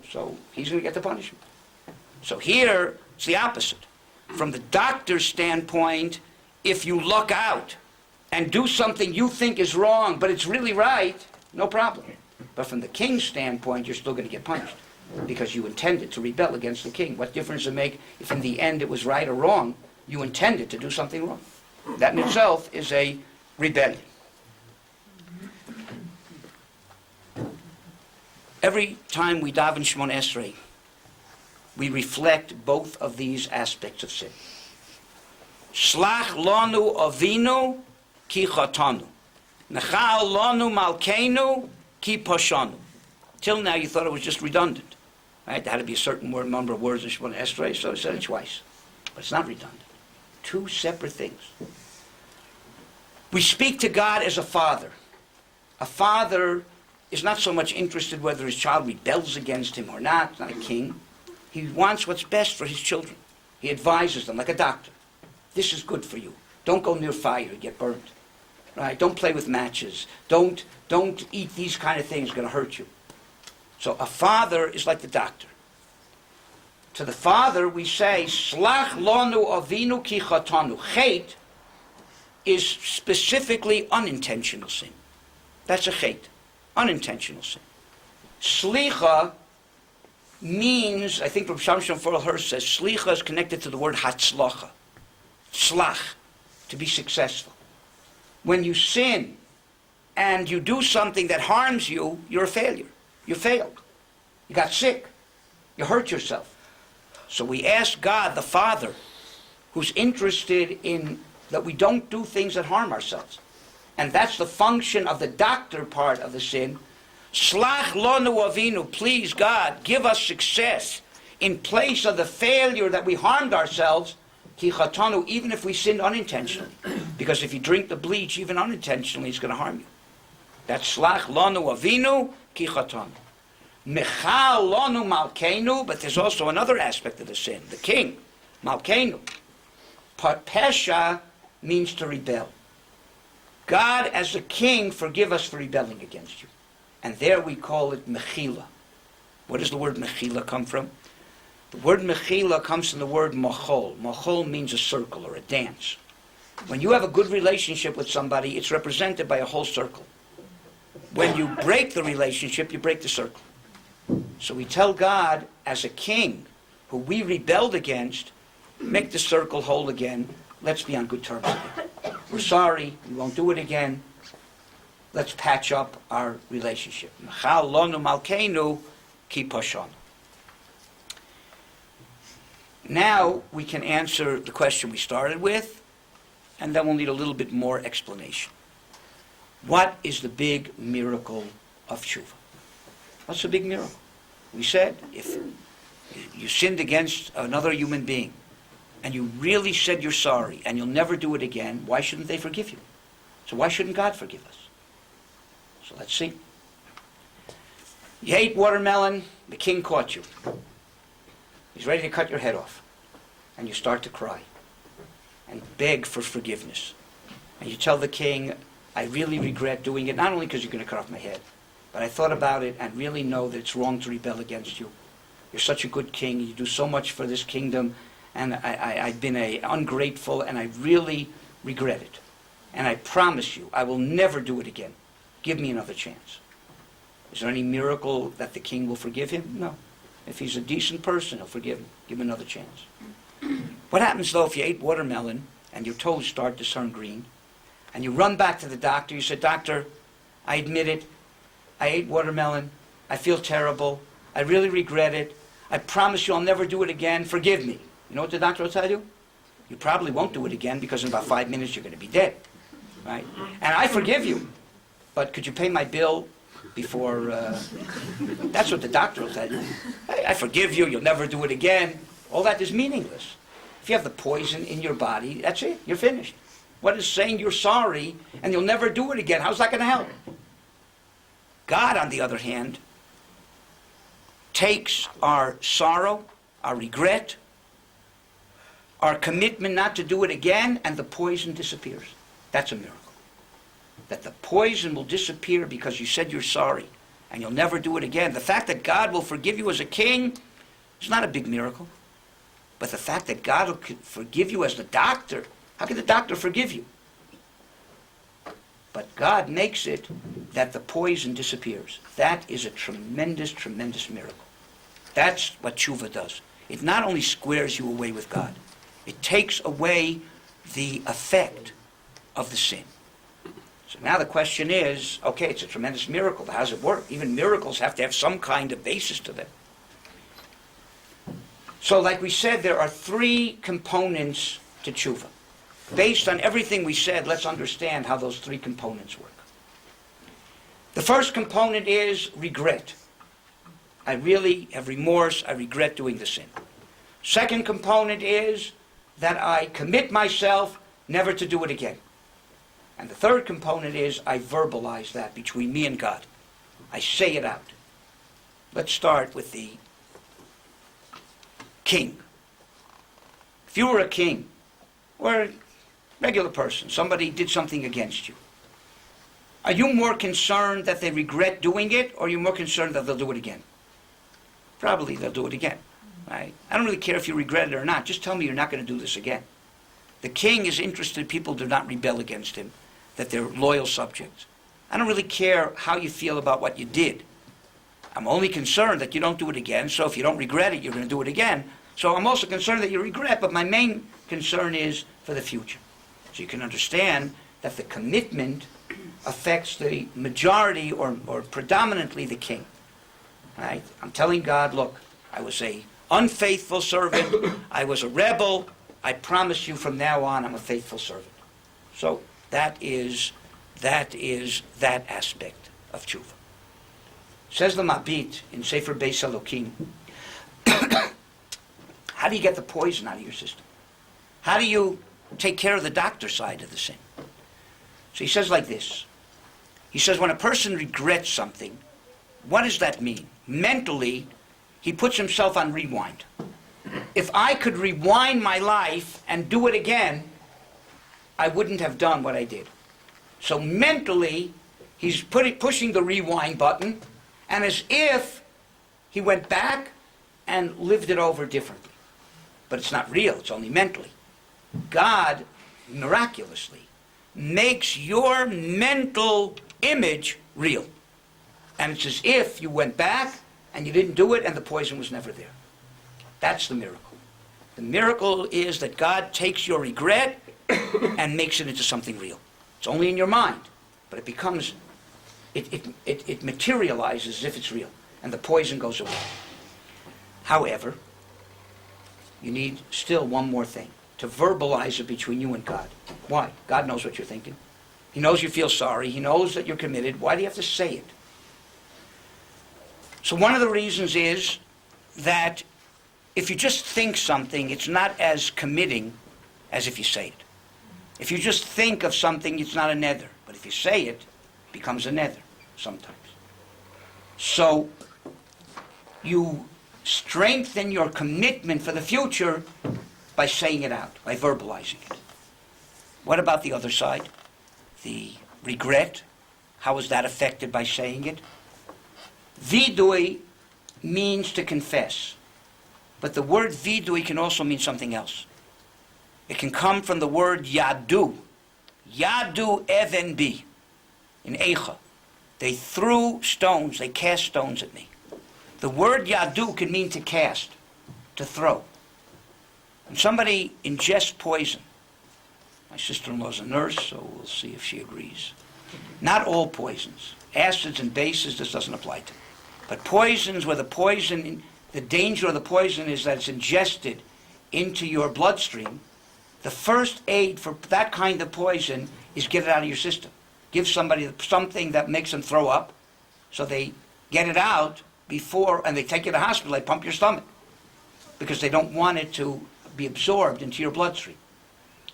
So he's going to get the punishment. So here, it's the opposite. From the doctor's standpoint, if you luck out and do something you think is wrong, but it's really right, no problem. But from the king's standpoint, you're still going to get punished because you intended to rebel against the king. What difference does it make if in the end it was right or wrong? You intended to do something wrong. That in itself is a rebellion. Every time we daven Shemona Esrei, we reflect both of these aspects of sin. Slach lanu avinu ki chatanu. Nechal lanu malkeinu ki pashanu. Till now you thought it was just redundant. Right? There had to be a certain number of words in Shemona Esrei, so he said it twice. But it's not redundant. Two separate things. We speak to God as a father. A father is not so much interested whether his child rebels against him or not. Not a king. He wants what's best for his children. He advises them like a doctor. This is good for you. Don't go near fire, you get burned. Right? Don't play with matches. Don't eat these kind of things, it's going to hurt you. So a father is like the doctor. To the father we say, Slach lanu avinu ki chatanu. Chet is specifically unintentional sin. That's a chet. Unintentional sin. Slicha means, I think Rabbi Shamshon Forel Hirsch says, slicha is connected to the word hatzlacha. Slach, to be successful. When you sin and you do something that harms you, you're a failure. You failed. You got sick. You hurt yourself. So we ask God, the Father, who's interested in that we don't do things that harm ourselves. And that's the function of the doctor part of the sin. Slach lanu avinu, please God, give us success in place of the failure that we harmed ourselves, ki chatanu, even if we sinned unintentionally. Because if you drink the bleach, even unintentionally, it's going to harm you. That's slach lanu avinu, ki chatanu. Mechal lanu malkeinu, but there's also another aspect of the sin, the king, malkeinu. Pesha means to rebel. God, as a king, forgive us for rebelling against you. And there we call it mechila. Where does the word mechila come from? The word mechila comes from the word machol. Machol means a circle or a dance. When you have a good relationship with somebody, it's represented by a whole circle. When you break the relationship, you break the circle. So we tell God, as a king, who we rebelled against, make the circle whole again. Let's be on good terms again. We're sorry, we won't do it again. Let's patch up our relationship. Mechal lonu malkeinu ki pashanu. Now we can answer the question we started with, and then we'll need a little bit more explanation. What is the big miracle of tshuva? What's the big miracle? We said, if you sinned against another human being, and you really said you're sorry, and you'll never do it again, why shouldn't they forgive you? So why shouldn't God forgive us? So let's see. You ate watermelon, the king caught you. He's ready to cut your head off. And you start to cry and beg for forgiveness. And you tell the king, I really regret doing it, not only because you're going to cut off my head, but I thought about it and really know that it's wrong to rebel against you. You're such a good king, you do so much for this kingdom, and I've been ungrateful, and I really regret it. And I promise you, I will never do it again. Give me another chance. Is there any miracle that the king will forgive him? No. If he's a decent person, he'll forgive him. Give him another chance. What happens, though, if you ate watermelon and your toes start to turn green, and you run back to the doctor, you say, Doctor, I admit it. I ate watermelon. I feel terrible. I really regret it. I promise you I'll never do it again. Forgive me. You know what the doctor will tell you? You probably won't do it again because in about 5 minutes you're going to be dead. Right? And I forgive you. But could you pay my bill before... That's what the doctor will tell you. Hey, I forgive you. You'll never do it again. All that is meaningless. If you have the poison in your body, that's it. You're finished. What is saying you're sorry and you'll never do it again? How's that going to help? God, on the other hand, takes our sorrow, our regret, our commitment not to do it again, and the poison disappears. That's a miracle. That the poison will disappear because you said you're sorry and you'll never do it again. The fact that God will forgive you as a king is not a big miracle. But the fact that God will forgive you as the doctor, how can the doctor forgive you? But God makes it that the poison disappears. That is a tremendous, tremendous miracle. That's what tshuva does. It not only squares you away with God, it takes away the effect of the sin. So now the question is, okay, it's a tremendous miracle, but how does it work? Even miracles have to have some kind of basis to them. So like we said, there are 3 components to tshuva. based on everything we said, let's understand how those three components work. The first component is regret. I really have remorse. I regret doing the sin. Second component is that I commit myself never to do it again. And the third component is I verbalize that between me and God. I say it out. Let's start with the king. If you were a king or a regular person, somebody did something against you, are you more concerned that they regret doing it, or are you more concerned that they'll do it again? Probably they'll do it again. Right? I don't really care if you regret it or not. Just tell me you're not going to do this again. The king is interested people do not rebel against him, that they're loyal subjects. I don't really care how you feel about what you did. I'm only concerned that you don't do it again, so if you don't regret it, you're going to do it again. So I'm also concerned that you regret, but my main concern is for the future. So you can understand that the commitment affects the majority or predominantly the king. Right? I'm telling God, look, I was a unfaithful servant, I was a rebel, I promise you from now on I'm a faithful servant. So that is that aspect of tshuva. Says the Mabit in Sefer Beis Elokim, how do you get the poison out of your system? How do you take care of the doctor side of the sin? So he says like this. He says when a person regrets something, what does that mean? Mentally, he puts himself on rewind. If I could rewind my life and do it again, I wouldn't have done what I did. So mentally, he's pushing the rewind button, and as if he went back and lived it over differently. But it's not real, it's only mentally. God, miraculously, makes your mental image real. And it's as if you went back and you didn't do it and the poison was never there. That's the miracle. The miracle is that God takes your regret and makes it into something real. It's only in your mind, but it becomes, it materializes as if it's real, and the poison goes away. However, you need still one more thing, to verbalize it between you and God. Why? God knows what you're thinking. He knows you feel sorry. He knows that you're committed. Why do you have to say it? So one of the reasons is that if you just think something, it's not as committing as if you say it. If you just think of something, it's not a nether. But if you say it, it becomes a nether sometimes. So you strengthen your commitment for the future by saying it out, by verbalizing it. What about the other side? The regret? How is that affected by saying it? Vidui means to confess. But the word vidui can also mean something else. It can come from the word yadu. Yadu even bi. In Eicha. They threw stones, they cast stones at me. The word yadu can mean to cast, to throw. When somebody ingests poison, my sister-in-law's a nurse, so we'll see if she agrees. Not all poisons. Acids and bases, this doesn't apply to. But poisons where the danger of the poison is that it's ingested into your bloodstream, the first aid for that kind of poison is get it out of your system. Give somebody something that makes them throw up, so they get it out before, and they take you to the hospital, they pump your stomach, because they don't want it to be absorbed into your bloodstream.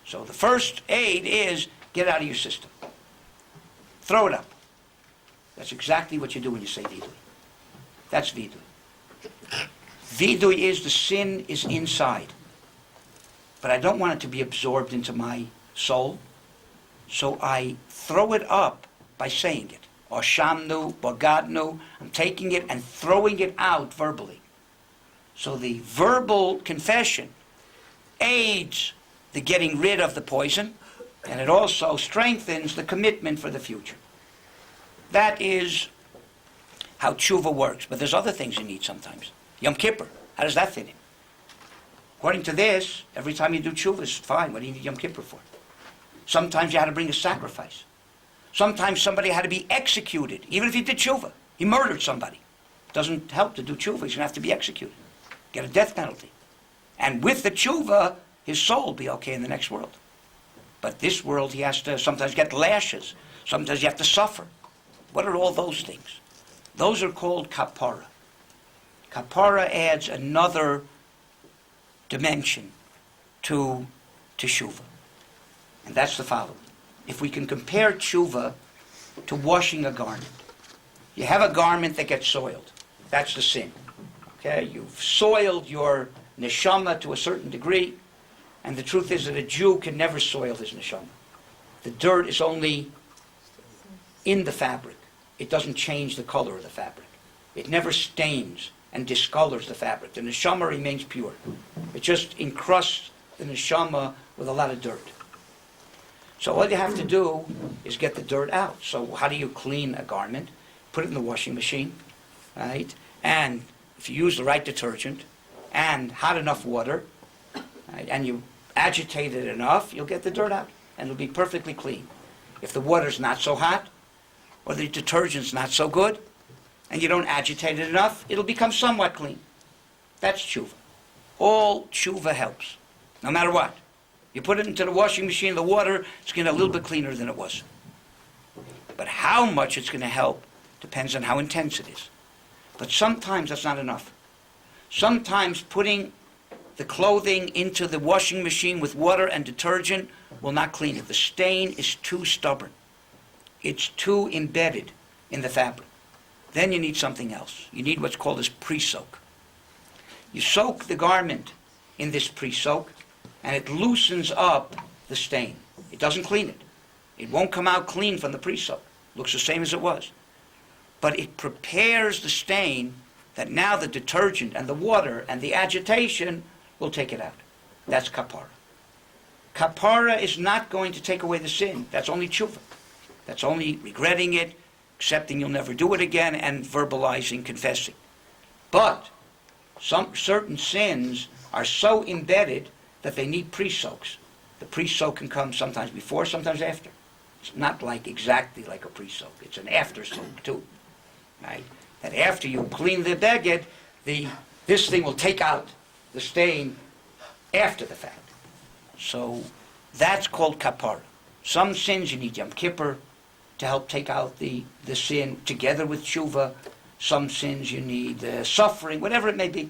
So the first aid is get it out of your system. Throw it up. That's exactly what you do when you say vidui. That's vidui. Vidui is the sin is inside. But I don't want it to be absorbed into my soul. So I throw it up by saying it. Or shamnu, bogadnu. I'm taking it and throwing it out verbally. So the verbal confession aids the getting rid of the poison, and it also strengthens the commitment for the future. That is how tshuva works. But there's other things you need sometimes. Yom Kippur, how does that fit in? According to this, every time you do tshuva is fine. What do you need Yom Kippur for? Sometimes you had to bring a sacrifice. Sometimes somebody had to be executed, even if he did tshuva. He murdered somebody. It doesn't help to do tshuva. He's going to have to be executed. Get a death penalty. And with the tshuva, his soul will be okay in the next world. But this world, he has to sometimes get lashes. Sometimes you have to suffer. What are all those things? Those are called kapara. Kapara adds another dimension to teshuva. And that's the following. If we can compare teshuva to washing a garment. You have a garment that gets soiled. That's the sin. Okay? You've soiled your neshama to a certain degree, and the truth is that a Jew can never soil his neshama. The dirt is only in the fabric. It doesn't change the color of the fabric. It never stains and discolors the fabric. The neshama remains pure. It just encrusts the neshama with a lot of dirt. So all you have to do is get the dirt out. So how do you clean a garment? Put it in the washing machine, right? And if you use the right detergent and hot enough water, right, and you agitate it enough, you'll get the dirt out, and it'll be perfectly clean. If the water's not so hot, or the detergent's not so good, and you don't agitate it enough, it'll become somewhat clean. That's tshuva. All tshuva helps, no matter what. You put it into the washing machine, the water is going to be a little bit cleaner than it was. But how much it's going to help depends on how intense it is. But sometimes that's not enough. Sometimes putting the clothing into the washing machine with water and detergent will not clean it. The stain is too stubborn. It's too embedded in the fabric. Then you need something else. You need what's called as pre-soak. You soak the garment in this pre-soak, and it loosens up the stain. It doesn't clean it. It won't come out clean from the pre-soak. Looks the same as it was. But it prepares the stain that now the detergent and the water and the agitation will take it out. That's kapara. Kapara is not going to take away the sin. That's only tshuva. That's only regretting it, accepting you'll never do it again, and verbalizing, confessing. But some certain sins are so embedded that they need pre-soaks. The pre-soak can come sometimes before, sometimes after. It's not like exactly like a pre-soak. It's an after-soak too. Right? That after you clean the beged, this thing will take out the stain after the fact. So that's called kapara. Some sins you need Yom Kippur to help take out the sin together with tshuva. Some sins you need suffering, whatever it may be.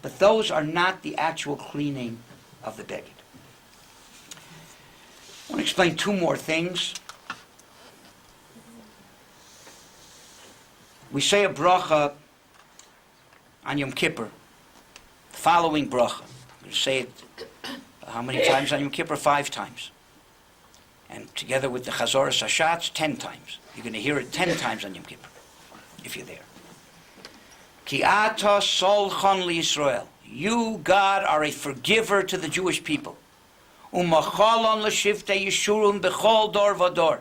But those are not the actual cleaning of the beged. I want to explain two more things. We say a bracha on Yom Kippur, the following bracha. We say it how many times on Yom Kippur? 5 times. And together with the Chazoras Hashatz, 10 times. You're going to hear it 10 times on Yom Kippur, if you're there. Ki ata solchan liYisrael. You, God, are a forgiver to the Jewish people. Umachalon l'shiftei Yeshurun b'chol dor v'dor.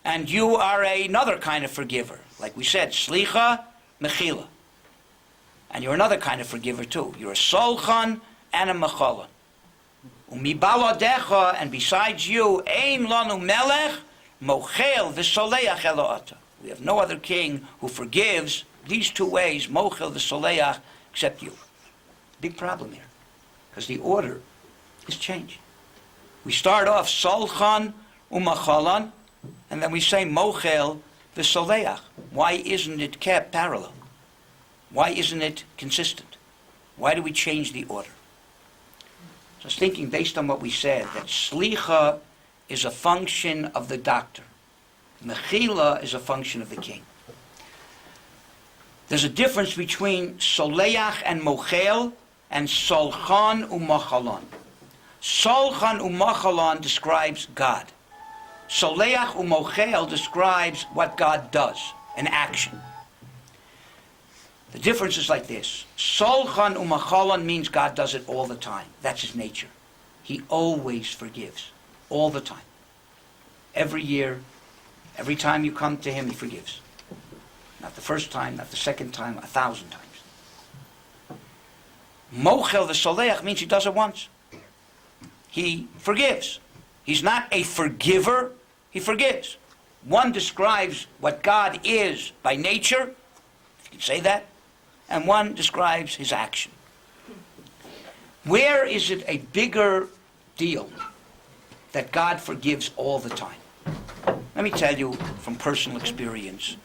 And you are another kind of forgiver. Like we said, slicha, mechila. And you're another kind of forgiver too. You're a solchan and a mechalon. Umibaladecha, and besides you, ein lanu melech, mochel v'soleach eloata. We have no other king who forgives these 2 ways, mochel v'soleach, except you. Big problem here, because the order is changed. We start off solchan u'machalan, and then we say mochel v'soleach. Why isn't it kept parallel? Why isn't it consistent? Why do we change the order? So I was thinking, based on what we said, that slicha is a function of the doctor. Mechila is a function of the king. There's a difference between soleach and mochel and solchan u'machalon. Solchan u'machalon describes God. Soleach u'mochel describes what God does, an action. The difference is like this. Solchan u'machalon means God does it all the time. That's his nature. He always forgives, all the time. Every year, every time you come to him, he forgives. Not the first time, not the second time, 1,000 times. Mochel v'soleach means he does it once. He forgives. He's not a forgiver, he forgives. One describes what God is by nature, if you can say that, and one describes his action. Where is it a bigger deal that God forgives all the time. Let me tell you from personal experience.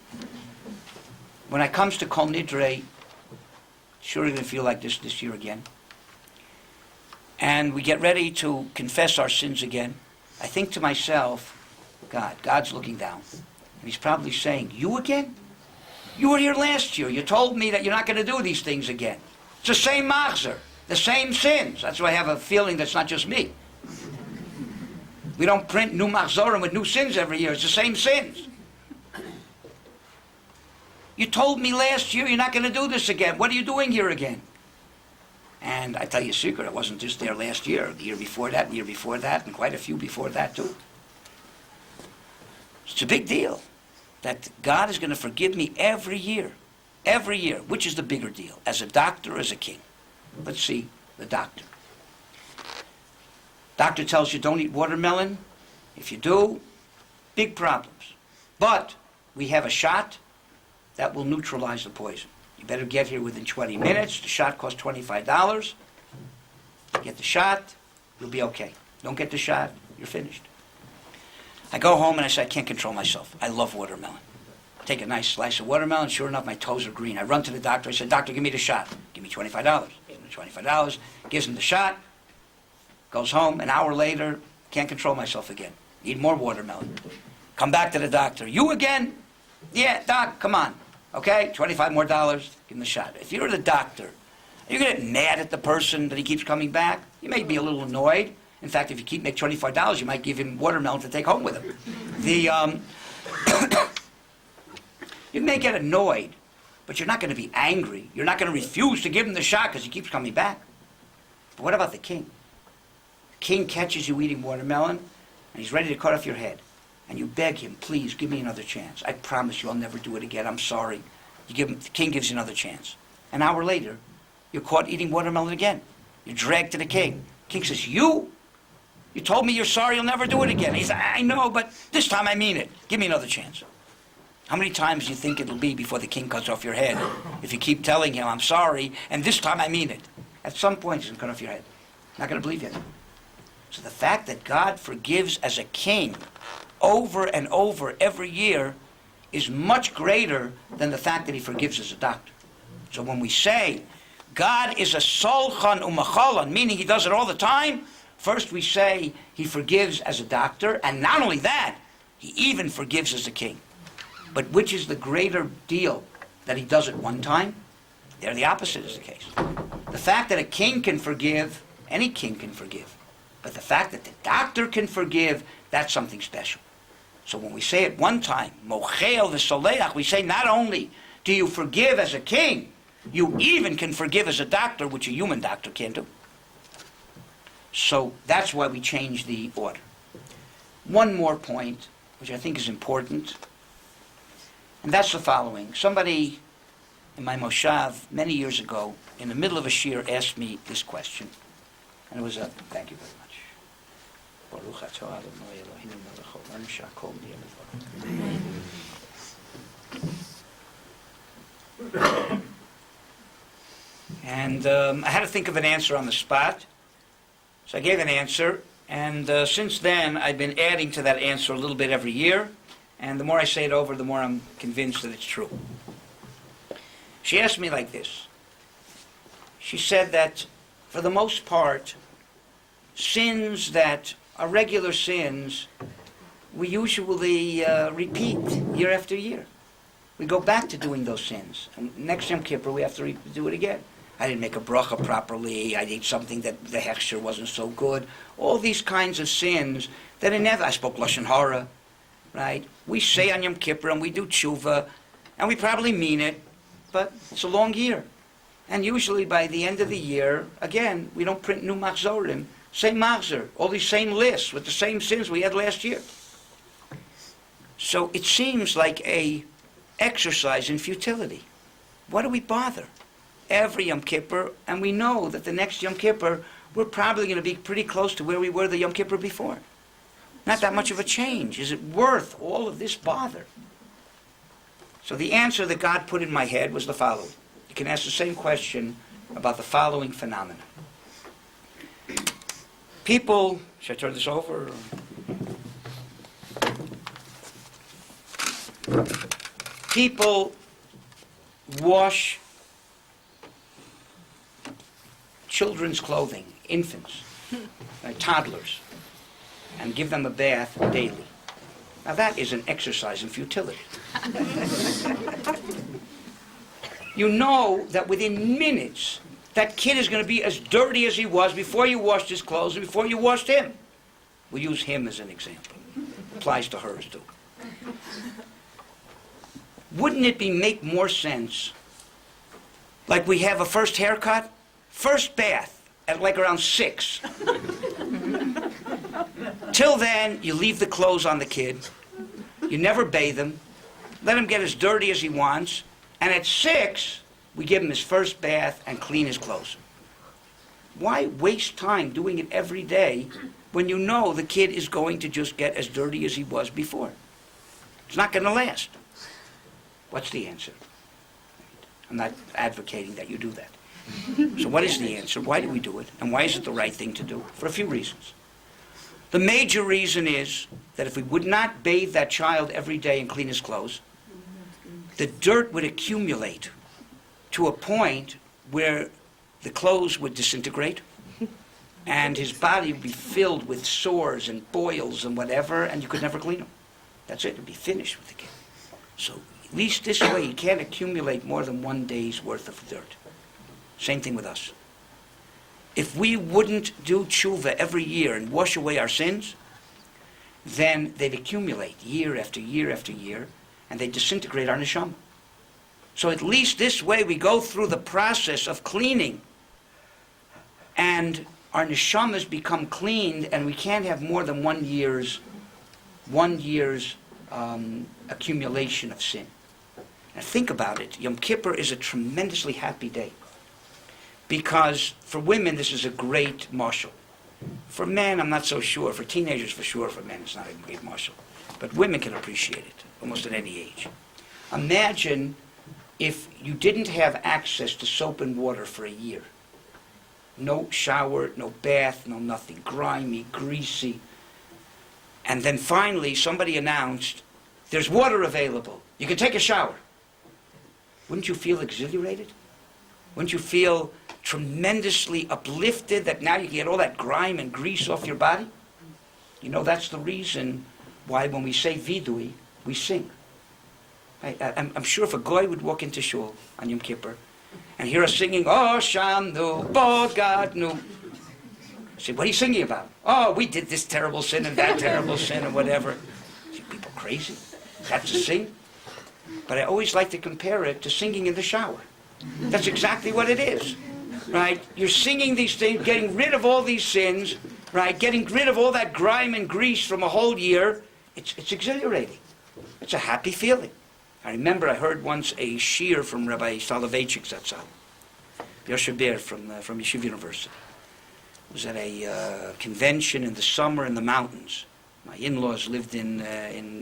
When it comes to Kol Nidre, sure you're going to feel like this year again. And we get ready to confess our sins again. I think to myself, God's looking down. And he's probably saying, you again? You were here last year. You told me that you're not going to do these things again. It's the same machzer, the same sins. That's why I have a feeling that's not just me. We don't print new machzorim with new sins every year. It's the same sins. You told me last year you're not going to do this again. What are you doing here again? And I tell you a secret, I wasn't just there last year. The year before that, the year before that, and quite a few before that too. It's a big deal that God is going to forgive me every year. Every year. Which is the bigger deal? As a doctor or as a king? Let's see, the doctor. Doctor tells you don't eat watermelon. If you do, big problems. But we have a shot that will neutralize the poison. You better get here within 20 minutes. The shot costs $25. Get the shot, you'll be okay. Don't get the shot, you're finished. I go home and I say, I can't control myself. I love watermelon. Take a nice slice of watermelon. Sure enough, my toes are green. I run to the doctor. I said, doctor, give me the shot. Give me $25. Give him $25. Gives him the shot. Goes home. An hour later, can't control myself again. Need more watermelon. Come back to the doctor. You again? Yeah, doc, come on. Okay, $25 more. Give him the shot. If you're the doctor, are you going to get mad at the person that he keeps coming back? You may be a little annoyed. In fact, if you make $25, you might give him watermelon to take home with him. You may get annoyed, but you're not going to be angry. You're not going to refuse to give him the shot because he keeps coming back. But what about the king? The king catches you eating watermelon, and he's ready to cut off your head. And you beg him, please, give me another chance. I promise you I'll never do it again. I'm sorry. The king gives you another chance. An hour later, you're caught eating watermelon again. You're dragged to the king. The king says, you told me you're sorry, you'll never do it again. He says, I know, but this time I mean it. Give me another chance. How many times do you think it'll be before the king cuts off your head if you keep telling him, I'm sorry, and this time I mean it? At some point, he's going to cut off your head. Not going to believe you. So the fact that God forgives as a king over and over every year is much greater than the fact that he forgives as a doctor. So when we say God is a solchan u'machalan, meaning he does it all the time, first we say he forgives as a doctor, and not only that, he even forgives as a king. But which is the greater deal? That he does it one time? There the opposite is the case. The fact that a king can forgive, any king can forgive. But the fact that the doctor can forgive, that's something special. So when we say it one time, mochel v'soleach, we say not only do you forgive as a king, you even can forgive as a doctor, which a human doctor can't do. So that's why we change the order. One more point, which I think is important, and that's the following. Somebody in my moshav many years ago, in the middle of a shir, asked me this question. And it was a, thank you very much. Baruch atah Adonai Eloheinu melech haolam shehakol nהיה b'dvaro. And I had to think of an answer on the spot. So I gave an answer. And since then, I've been adding to that answer a little bit every year. And the more I say it over, the more I'm convinced that it's true. She asked me like this. She said that, for the most part, sins that are regular sins, we usually repeat year after year. We go back to doing those sins. And next Yom Kippur, we have to do it again. I didn't make a bracha properly. I did something that the hechsher wasn't so good. All these kinds of sins that I spoke Lashon Hara. Right? We say on Yom Kippur and we do tshuva, and we probably mean it, but it's a long year. And usually by the end of the year, again, we don't print new machzorim, same machzor, all these same lists with the same sins we had last year. So it seems like a exercise in futility. Why do we bother? Every Yom Kippur, and we know that the next Yom Kippur, we're probably going to be pretty close to where we were the Yom Kippur before. Not that much of a change. Is it worth all of this bother? So the answer that God put in my head was the following. You can ask the same question about the following phenomena. People, should I turn this over? People wash children's clothing, infants, toddlers, and give them a bath daily. Now that is an exercise in futility. You know that within minutes, that kid is going to be as dirty as he was before you washed his clothes and before you washed him. We use him as an example. Applies to hers too. Wouldn't it make more sense, like we have a first haircut, first bath at like around 6. Till then, you leave the clothes on the kid. You never bathe him. Let him get as dirty as he wants. And at 6, we give him his first bath and clean his clothes. Why waste time doing it every day when you know the kid is going to just get as dirty as he was before? It's not going to last. What's the answer? I'm not advocating that you do that. So what is the answer? Why do we do it? And why is it the right thing to do? For a few reasons. The major reason is that if we would not bathe that child every day and clean his clothes, the dirt would accumulate to a point where the clothes would disintegrate and his body would be filled with sores and boils and whatever, and you could never clean him. That's it. It would be finished with the kid. So at least this way he can't accumulate more than 1 day's worth of dirt. Same thing with us. If we wouldn't do tshuva every year and wash away our sins, then they'd accumulate year after year after year, and they'd disintegrate our neshama. So at least this way we go through the process of cleaning, and our neshamas become cleaned, and we can't have more than 1 year's accumulation of sin. Now think about it. Yom Kippur is a tremendously happy day. Because for women, this is a great marshal. For men, I'm not so sure. For teenagers, for sure. For men, it's not a great marshal. But women can appreciate it, almost at any age. Imagine if you didn't have access to soap and water for a year. No shower, no bath, no nothing. Grimy, greasy. And then finally, somebody announced, there's water available. You can take a shower. Wouldn't you feel exhilarated? Wouldn't you feel tremendously uplifted that now you can get all that grime and grease off your body? You know, that's the reason why when we say vidui, we sing. I'm sure if a goy would walk into shul on Yom Kippur and hear us singing, Oh, Shamnu, Bogadnu. Say, what are you singing about? Oh, we did this terrible sin and that terrible sin and whatever. See, people crazy. That's a sing. But I always like to compare it to singing in the shower. That's exactly what it is, right? You're singing these things, getting rid of all these sins, right? Getting rid of all that grime and grease from a whole year. It's exhilarating. It's a happy feeling. I remember I heard once a shiur from Rabbi Soloveitchik Zatzal, Yoshabir from Yeshiva University. It was at a convention in the summer in the mountains. My in-laws lived in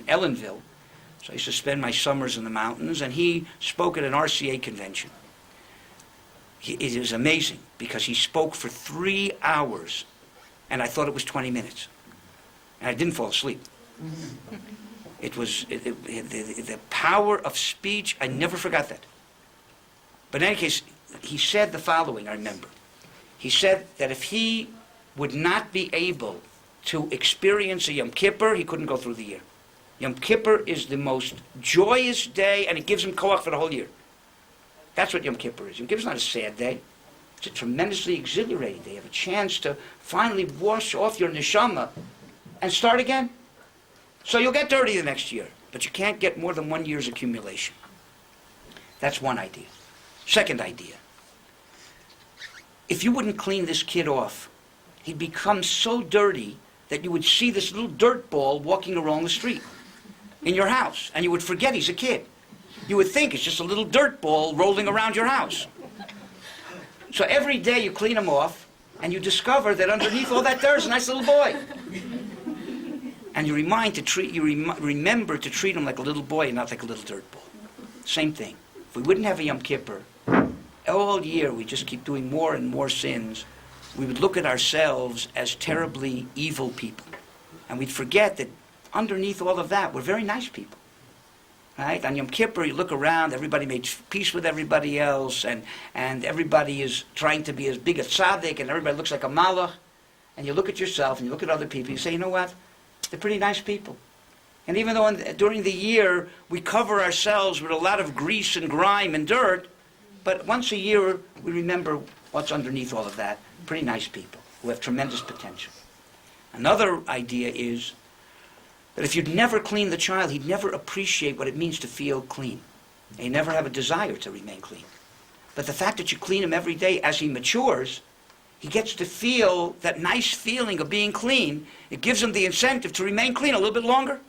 Ellenville, so I used to spend my summers in the mountains, and he spoke at an RCA convention. It was amazing because he spoke for 3 hours and I thought it was 20 minutes. And I didn't fall asleep. It was the power of speech. I never forgot that. But in any case, he said the following, I remember. He said that if he would not be able to experience a Yom Kippur, he couldn't go through the year. Yom Kippur is the most joyous day, and it gives him koach for the whole year. That's what Yom Kippur is. Yom Kippur is not a sad day. It's a tremendously exhilarating day. You have a chance to finally wash off your neshama and start again. So you'll get dirty the next year, but you can't get more than 1 year's accumulation. That's one idea. Second idea. If you wouldn't clean this kid off, he'd become so dirty that you would see this little dirt ball walking along the street in your house, and you would forget he's a kid. You would think it's just a little dirt ball rolling around your house. So every day you clean him off, and you discover that underneath all that dirt is a nice little boy. And you remember to treat him like a little boy and not like a little dirt ball. Same thing. If we wouldn't have a Yom Kippur, all year we just keep doing more and more sins, we would look at ourselves as terribly evil people. And we'd forget that underneath all of that, we're very nice people. Right? On Yom Kippur, you look around, everybody made peace with everybody else, and everybody is trying to be as big a tzaddik, and everybody looks like a malach. And you look at yourself, and you look at other people, and you say, you know what? They're pretty nice people. And even though during the year, we cover ourselves with a lot of grease and grime and dirt, but once a year, we remember what's underneath all of that. Pretty nice people who have tremendous potential. Another idea is that if you'd never clean the child, he'd never appreciate what it means to feel clean. And he'd never have a desire to remain clean. But the fact that you clean him every day as he matures, he gets to feel that nice feeling of being clean. It gives him the incentive to remain clean a little bit longer.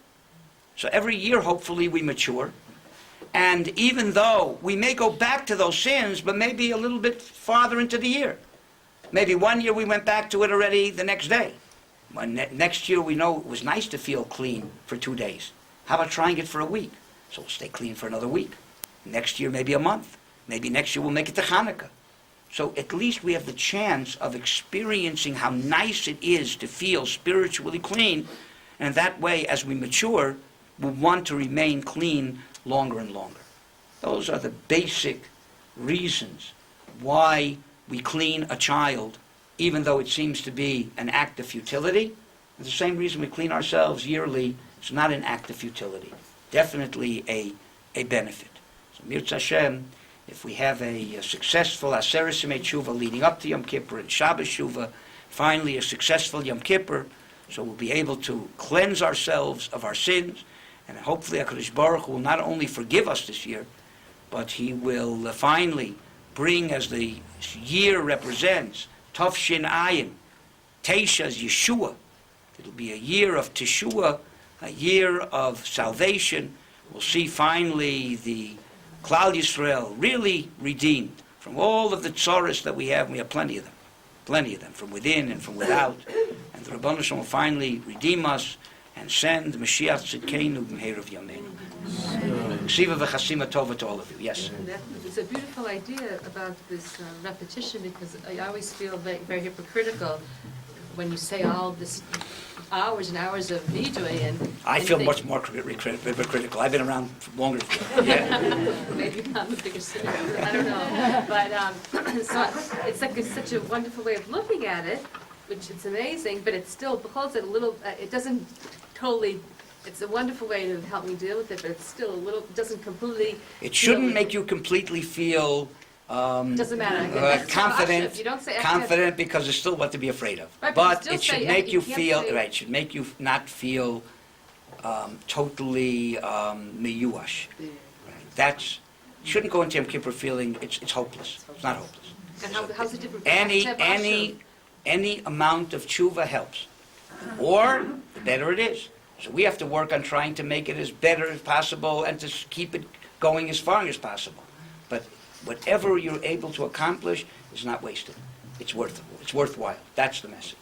So every year, hopefully, we mature. And even though we may go back to those sins, but maybe a little bit farther into the year. Maybe one year we went back to it already the next day. Next year we know it was nice to feel clean for 2 days. How about trying it for a week? So we'll stay clean for another week. Next year maybe a month. Maybe next year we'll make it to Hanukkah. So at least we have the chance of experiencing how nice it is to feel spiritually clean. And that way, as we mature, we'll want to remain clean longer and longer. Those are the basic reasons why we clean a child, even though it seems to be an act of futility. It's the same reason we clean ourselves yearly. It's not an act of futility. Definitely a benefit. So Mirz Hashem, if we have a successful Aseret Yemei Tshuva leading up to Yom Kippur and Shabbos Tshuva, finally a successful Yom Kippur, so we'll be able to cleanse ourselves of our sins, and hopefully HaKadosh Baruch Hu will not only forgive us this year, but He will finally bring, as the year represents, Tov Shin Ayin, Teisha's Yeshua. It'll be a year of Teshua, a year of salvation. We'll see finally the Klal Yisrael really redeemed from all of the tzaras that we have. We have plenty of them, from within and from without. And the Rebbeinu Shalom will finally redeem us and send Mashiach Tzidkeinu b'meherav yameinu. Ksiva v'chasima tova to all of you. Yes. It's a beautiful idea about this repetition, because I always feel very, very hypocritical when you say all this hours and hours of vidui and I feel much more hypocritical. I've been around for longer than you. Yeah. Maybe I'm the biggest sinner. I don't know. But so it's like such a wonderful way of looking at it, which it's amazing, but it still holds it a little, it doesn't totally, it's a wonderful way to help me deal with it, but it's still a little, it doesn't completely... It shouldn't make you completely feel doesn't matter. Confident, You don't say confident, because there's still what to be afraid of. Right, but but it should say, make you you can't feel, say- right, it should make you not feel totally miyuash. Yeah. Right. That's, shouldn't go into Yom Kippur feeling it's hopeless. It's not hopeless. And how's it different? Any amount of tshuva helps. Or, the better it is. So we have to work on trying to make it as better as possible and to keep it going as far as possible. But whatever you're able to accomplish is not wasted. It's worthwhile. That's the message.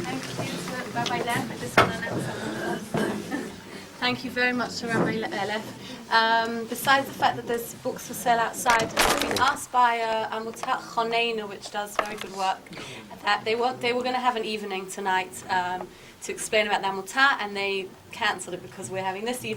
Thank you to Rabbi Leff. I just want to announce something. Thank you very much to Rabbi Leff. Besides the fact that there's books for sale outside, I've been asked by Amutat Choneinu, which does very good work, that they were going to have an evening tonight to explain about the Amutat, and they cancelled it because we're having this evening